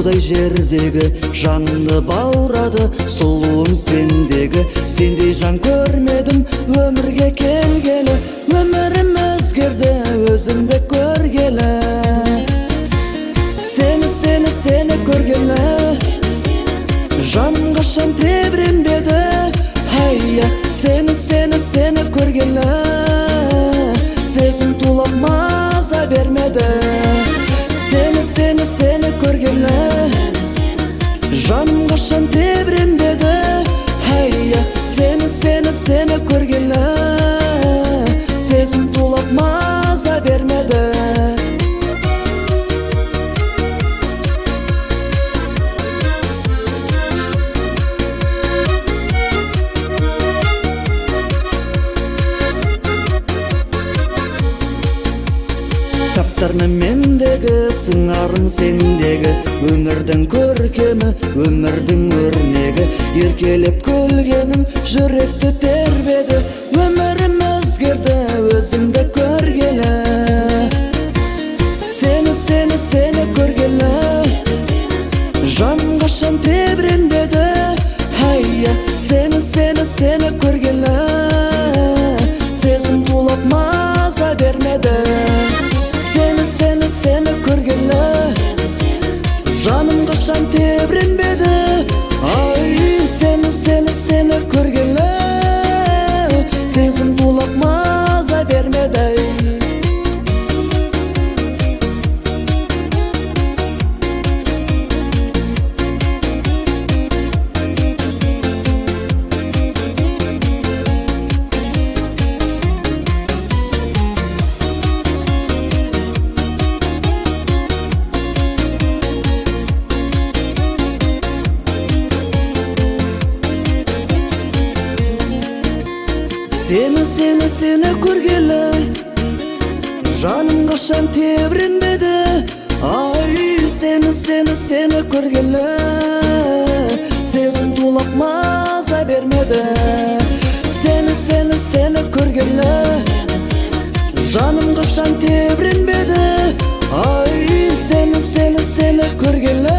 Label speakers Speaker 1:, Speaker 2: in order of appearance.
Speaker 1: таудай жердегі жанды баурады сұлуым сендегі. Сендей жан көрмедім өмірге келгелі, өмірім өзгерді өзіңді көргелі. Сені көргелі, жаным қашан тебіренбеді. Hayya, seni көргелі, сезім тулап маза бермеді. Сені көргелі, жаным қашан тебіренбеді. Hayya, seni көргелі, сезім тулап маза бермеді. Таптарны мендегі, сыңарым сендегі, өмірдің көркемі, өмірдің өрнегі. Еркелеп күлгенің жүректі тербеді, өмірім өзгерді өзіңді көргелі. Сені көргелі, жаным қашан тебіренбеді. Hayya, seni көргелі, сезім тулап маза бермеді. Seni көргелі, жаным қашан тебіренбеді. Ай, сені көргелі, сезім тулап маза бермеді. Seni көргелі, жаным қашан тебіренбеді. Ай, сені көргелі, сезім тулап маза бермеді. Сені көргелі, жаным қашан тебіренбеді. Ай, сені көргелі,